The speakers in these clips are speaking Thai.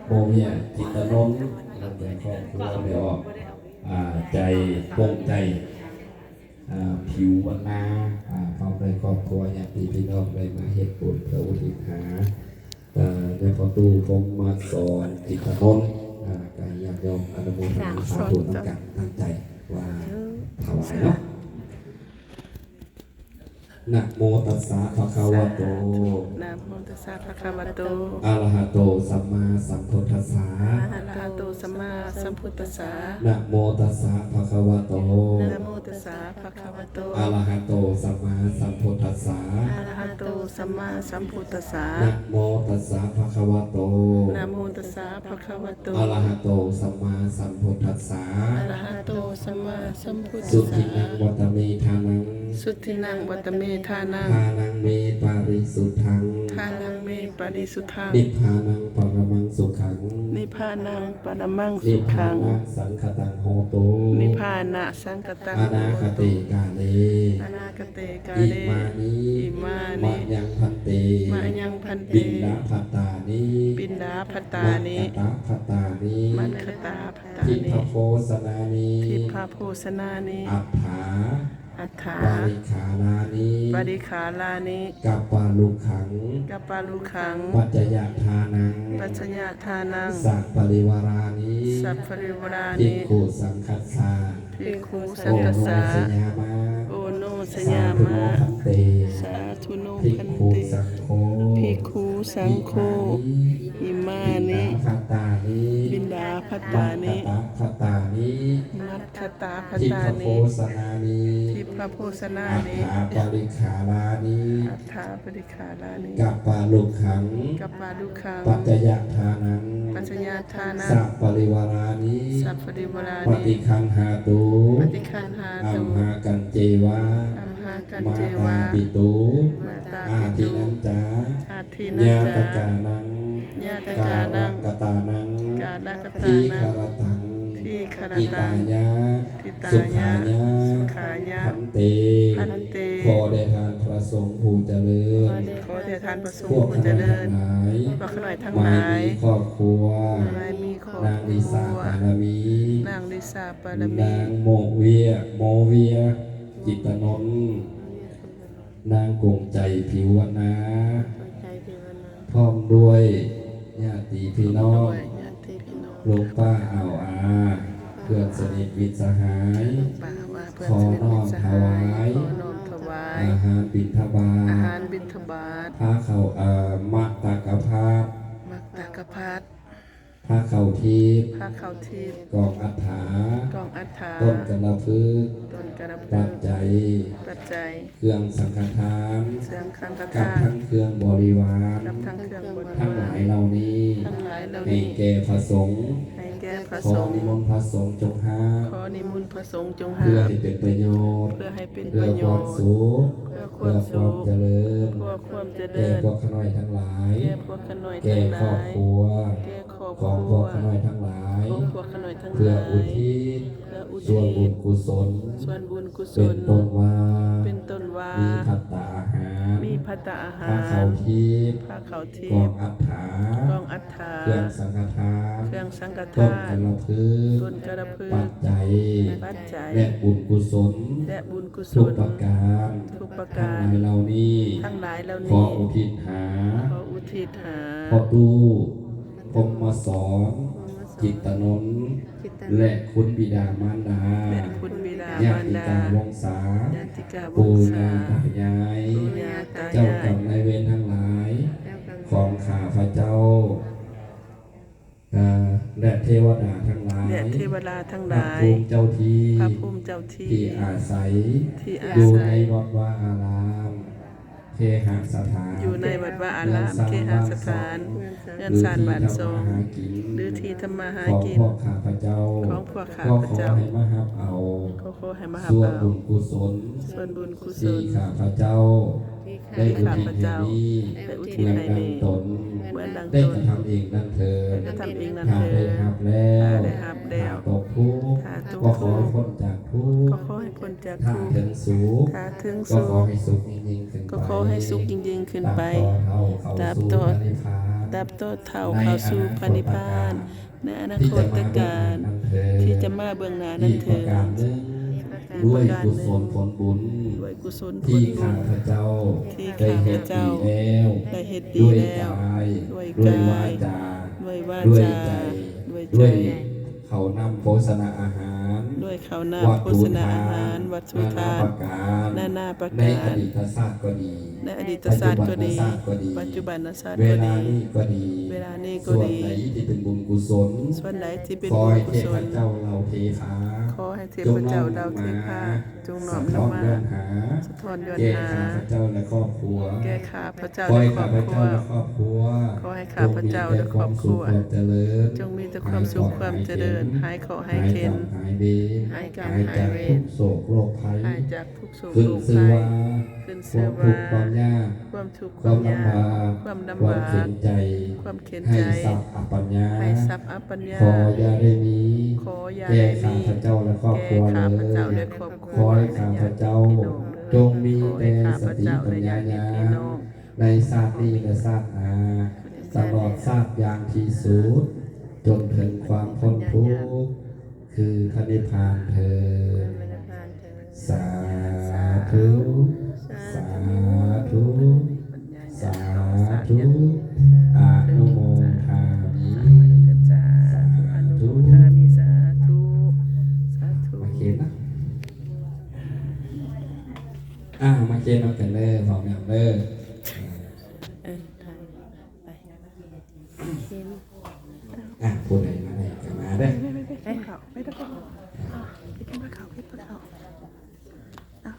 โมเมียจิตนนท์เราเป็นครอบครัวเดี๋ยวใจโปร่งใจผิววันนาเข้าไปครอบครัวญาติพี่น้องไปมาเหตุผลพระอุทิศหาในพอตู้ผมมาสอนจิตนนท์การญาติโยมอนุโมทนาสาธุตั้งกันตั้งใจว่าถวายเนาะนะโมตัสสะภะคะวะโตนะโมตัสสะภะคะวะโตอะระหะโตสัมมาสัมพุทธัสสะอะระหะโตสัมมาสัมพุทธัสสะนะโมตัสสะภะคะวะโตนะโมตัสสะภะคะวะโตอะระหะโตสัมมาสัมพุทธัสสะอะระหะโตสัมมาสัมพุทธัสสะนะโมตัสสะภะคะวะโตนะโมตัสสะภะคะวะโตอะระหะโตสัมมาสัมพุทธัสสะอะระหะโตสัมมาสัมพุทธัสสะสุทินังวัตเมธานังสุทินังวัตเมธานังทานังเมปาริสุทธังทานังเมปริสุทธังนิพพานังปรมังสุขังนิพพานังปรมังนิสุพพาขังนะสังคตังโหตุ นิพพานะสังกตังอนาคติกาเล อนาคเตกาอิเลมานิ อิมานิ มะยังพันเต มะยังพันเต ปินดาภัตตานิ ปินดาภัตตานิ มัคตาภัตตานิ มัคคตาภัตตาทินิพโพสนานิ ทิพาโพสนานิ อัฏฐาอัฏฐาบาริขาลานิ ปริขาลานิ กัปปาลุขัง กัปปาลุขัง ปัจจยทานัง ปัจจญาทานัง สัพปริวารานิ สัพพริวรา ภิกนิขุสังคัสสาภิกขุ โอ สังฆโนสาสยามา โอโนส สาย า ธุโน มา พันเต สาธุโน ภิก พัน ขุ เต สังโฆ ภิกขุสังโฆอิมานิ ภัตตานิ บินดาภัตตานิ ภัตตานิ มัคคตาภัต ทิ ตา พโพ นิ สนานิ ทิพโพสนา อัฏ นิ ฐาปริขาลานิ อัฏฐาปริขาลานิ กัปปาลุขัง กัปปาลุขัง ปัจจยทานัง ปัจจญาทานัง สัพปริวารานิ สัพพริวรา ป นิ ฏิคันหาตุ ปฏิคันหา อั ตุ มหากันเจวะ อัมหากัน มา เจ ตาว า ปิตุ มาตา อา ปิ ทิ ตุ นันจา อาทินั ญา จ ต จา กานัง ญาต กาก านั รั ง กตานัง กาลกตา ที นั คาง รตัง ทีคาร อิ ตั ตาง ยะ ทิตา สุ ยะ ขายะ สุขายะ พันเต พันเต ขอได้ทานพระสงฆ์ผู้เจริญ ขอเดชทานประสง พ ค์ วก ผู้ ข้า เจ พ ริ เจ้า ญ ทั้งหลาย พวกขน่อยทั้งห ไม่ ลาย มีครอบครัว ไม่มีครอบ นาง ค ดิ รั สาว ปารมี นางลิสาปารมี นางโมเวียโมเวีย จิตนนท์นางกงใจผิวนา ใจเทวนา พร้อมด้วยญาติพี่น้อง ด้วยญาติพี่น้อง ลุงป้าอ่าวอาเพื่อนสนิทมิตรสหาย ป่าว่าเพื่อน ขอ สนิท น้อ มิต ม รส ถ หายว าย ขอน้อมถวาย อาหารบิณฑบา อา ต หารบิณฑบาต ผ้าเข่ามะตากพาต มักตากพัด ผ้าเข่าทิพย์ ผ้าขาวทิพย์ กองอัฏฐาก องอัฏฐา ต้นกระพึกษ์ ต้นกระ ปั เบื้อ จ ง จัย ปัจจัย เครื่องสังฆทาน เสียงคันธ กับ ทาน ทั้งเครื่องบริวาร กับทั้งเครื่องบริ ทั้งห วา ลาร ยเหล่านี้ ทั้งหลายเหล่า ให้ นี้ แก่พระสงฆ์ ให้แก่พระ ขอ สงฆ์ นิมนต์พระสงฆ์จงห้า ขอนิมนต์พระสงฆ์จง เพื่ หา อให้เป็นประโยชน์ เพื่อให้เป็นป เพื่อ ระโย ควา ช ม น์ สุข เพื่อค เพื่ วา อ ม ค สุ วาม ข เจริญ เพื่อความเจ แก่ ริญ พวกขน้อยทั้งหลาย แก่พวกขน่อย แก่ ทั้งห ครอ ลา บ ย ครัว แก่ครอบ ข ค องพ รั ว ว กขน้อยทั้งหลาย ของพวกขน่อยทั้งห เพื่อ ลาย อุทิศ เพื่ออุ ส่วน ทิ บุญ ศ กุศล ส่วนบุญกุศ เป็น ล ต้นว่า เป็นต้นว่า มีภัตตาอาหาร มีภัตตาอาหา ผ้าร เขาทิพย์ ผ้าขาวทิ กอง พย์ อัฏฐาก องอัฏฐา เครื่องสังฆทาน เครื่องสังฆ ต้น ทาก น ระพึก ต้นกระพึ ปั ก จจัย ปัจจัย และบุญกุศล และบุญกุศ ทุก ล ประการ ทุกประ ทั้ง กา ห ร ลายเหล่านี้ ทั้งหลายเหล่า ขอ นี้ อุทิศหา ขออุทิศหา พ่อตู้พรหมสอนจิตนนท์และคุณบิดามารดา และคุณบิดา ญาม าร ติ ดา การวงศา ญาติกาว ปู่ ง ย่า ศา ตายาย ปู่ย่าตา เจ้าย าก รรมนายเวรทั้งหลาย ของข้าพระเจ้าและเทวดาทั้งหลาย และเทวดาทั้งห พระ ลาย ภูมิเจ้าที่ พระภูมิเจ้าที่ ที่อาศัย ที่อา อยู่ ศั ใน ย วัดวาอารามเคหสถาน อยู่ในวัดวาอารามเคหสถานเงินสารบ้านทรงหรือที่ทำมาหา ของ กิน พวกข้าพระเจ้า ของพวกข้า ก็ พ ขอ เจ้า ให้มาหับเอา ก็ขอให้มาหา ส่วน เอา บุญกุศล ส่วนบุญกุศ ที่ ล ข้าพระเจ้า ได้อุทิศให้นี้ ได้อุทิ เห ศ มือน ให้ ดัง นี้ ตน เหมือนดัง ได้ ต ก น ระทำเองนั่นเถิด ได้กระทำเองนั่น ถ้า เถิด ได้หับแล้ว ถ้าได้หับแล้ว ตกทุกข์ ถ้าตก ก็ข ทุ อก ให้ ข์ พ้นจากทุก ก็ ข์ ขอให้พ้นจาก ถ้า ทุกข์ ถึงสุข ถ้าถึง ก็ สุ ขอ ข ให้สุขยิ่งๆขึ้นไป ก็ขอให้สุขยิ่งๆขึ้นไป ตามต่อเท่าเขา ตาม สู่ ต่อ พระนิพพาน ดับโตเท่าเข้าสู่พระนิพพานในอนาคตการที่จะมาเบื้องหน้านั้นเถิด ด้วยกุศลผลบุญ ด้วยกุศลผ ที่ ลบุ ข้า ญ พเจ้า ที่ ได้ ข้าพ เฮ็ด เจ้า ดีแล้ว ได้เฮ็ดดี ด้วย แล้ว กาย ด้วย ด้วย กา วาย จา ด้วยวา ด้วย จา ใจ ด้วยใจ ด้วยเขานำโภชนาอาหาร ด้วยข้าวหน้าโภชนาอาหารวัตถุทาน นานาประ ใน การ อดีตชาติก็ดี ในอดีตชาติก็ดี ปัจจุบันชาติ เว ก็ ลา ดี นี้ก็ดี เวลานี้ก็ ส่วน ดี ไหนที่เป็นบุญกุศล ส่วนไหนที่เป็น ขอ บุญ ให้ กุ เท ศ พ ล เจ้าเราเทขา ขอให้เทพเจ้าดาวเทพาจงน้อมนำมา สะท้อนย้อน แก่ หา ข้าพเจ้าและครอบครัว แก่ข้าพระเจ้า ขอ และ ให้ คร ข้า อบ พ ครัว เจ้าและครอบครัว ขอให้ข้าพเจ้าและครอบครัว จงมีแต่ความสุขความเจริญ จงมีแต่ความสุขความเจริญหายเคราะห์หายเข็ญ หายเวร หายกรรม หายจาก หายเวร ทุกโศกโรคภัย หายจากทุกโศก ขึ้น โรค ชื่อ ภัย ว่า ขึ้น ค ชื่ วา อ ม ว่า ทุกข์ความยาก ความทุกข์ความ ยาก ลำบาก ความลำ ความ บาก เข็นใจ ความเข็ญ ให้ ใจ ทรัพย์อัปปัญญา ให้ทรัพย์อัปปัญญา ขออย่าได้มี ขออย่า แก่ ได้ ข้า มี พเจ้าและครอบครัว แก่ เล ข้าพเจ้าและ ย ครอบครัว ขอให้ข้าพเจ้าจงมี ขอให้ แต่ ข้า ส พ ติ เจ้า ปัญ และ ญา ญาติ ญา พี่ ณ น้อง ในชาตินี้และชาติหน้าตลอดชาติอย่างที่สุดจนถึงความพ้นทุกข์คือพระนิพพานเถิดสาธุ สาธุ สาธุอนุโมทามิ สาธุอนุโมทามิสาธุสาธุ มาเคนนะมาเคนเอากันเลยพร้อมอย่างเลย ถ่ายไป พูดไหนมาไหนกันมาได้ ไปเขาไปตะกอนไปกินปลาเขาไปปลาเขาเอา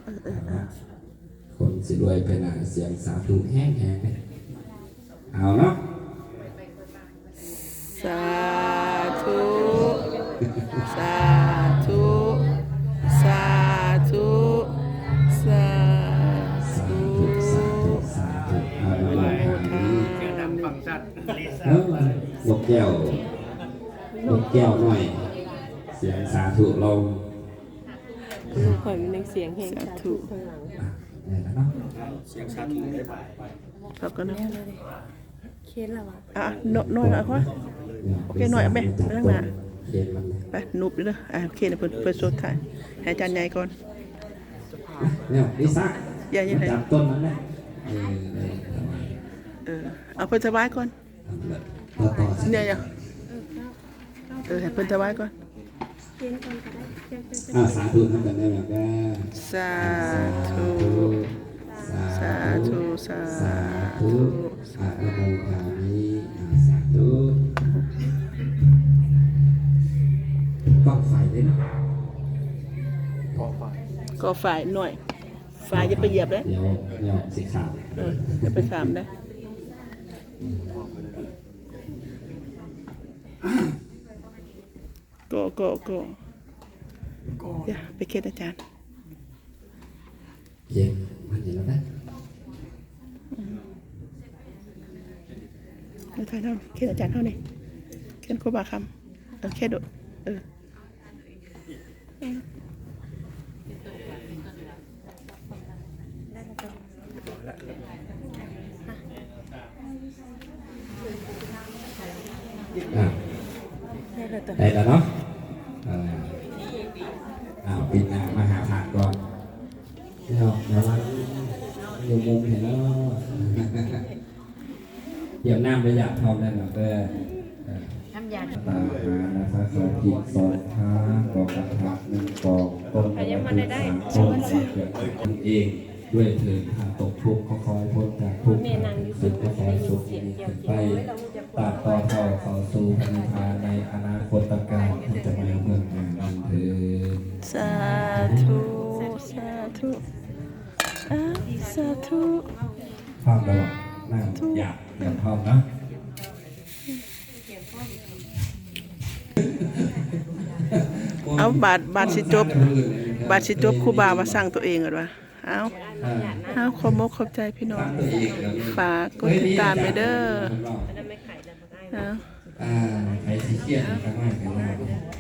คนสิรวยไปหนาเสียงสาธุแห้งแห้งเลยเอาเนาะ สาธุสาธุสาธุสา สา ธุ ธุสาธุสาธุอนุโมทามิ ฟังชัด นกแก้ว นกแก้วหน่อย เสียงสาธุลง ลูกข่อยมีเสียงเพลง สา สา ธุ ธุข้างหลัง เนี่ยนะเนาะ เสียงชัดได้ ขอบคุณนะ เคสแล้ววะ น้อยหน่อยค่ะโอเคหน่อยเอาไปไปนั่งหน้า เย็นมันเลย ไปนุบด้วยโอเคนะเพิ่นสดถ่ายให้อาจารย์ใหญ่ก่อน เนี่ยลิซ่า อย่าอย่า จับต้นมันเลยเอาเพิ่นสบายก่อน ต่อต่อสิ เนี่ยอย่าให้เพิ่นสบายก่อน เพลงก่อนก็ได้เพลง สาธุทำกันได้แบบว่า สาธุ สาธุสา สา ธุ ธุอนุโมทามิสาธุก็ไฟเลยนะ ก็ฝ่ายหน่อยฝ่ายอย่าไปเหยียบเลย เดี๋ยวสีขาว อย่าไปขามได้ก็อย่าไปเค็ดอาจารย์ เย็นมันเย็นแล้วนะ อาจารย์เท่าเค็ดอาจารย์เท่านี่เค็ดครูบาคำเค็ดโดดได้แล้วตัวได้แล้วเนาะปิดหน้ามาหาผ่านก่อนเดี๋ยวรักอยู่มุมเห็นแล้วเดี๋ยวน้ำระยะพร้อมแล้วเนาะทำยา ตาหานะคะขอผิดสองครั้งกองกระถางหนึ่งกองต้นกระถางสามต้นเกิดขึ้นเองด้วยเถิดหาตกทุกข์ขอคอยพ้นจากทุกข์สุขขอคอยสุขนี้ขึ้นไปตามต่อเท่าเข้าสู่พระนิพพานในอนาคตการที่จะมาเมืองหน้านั้นเถิด สาธุสาธุสาธุ พร้อมแล้วนั่งอยากเตรียมพร้อมนะ เอาบาทสิจบบาทสิจบครูบามาสั่งตัวเองก่อนวะเอาขอบมกขอบใจพี่น้องฝากกดติดตามไปเด้อเอา ใครสิเครียดกันไม่กัน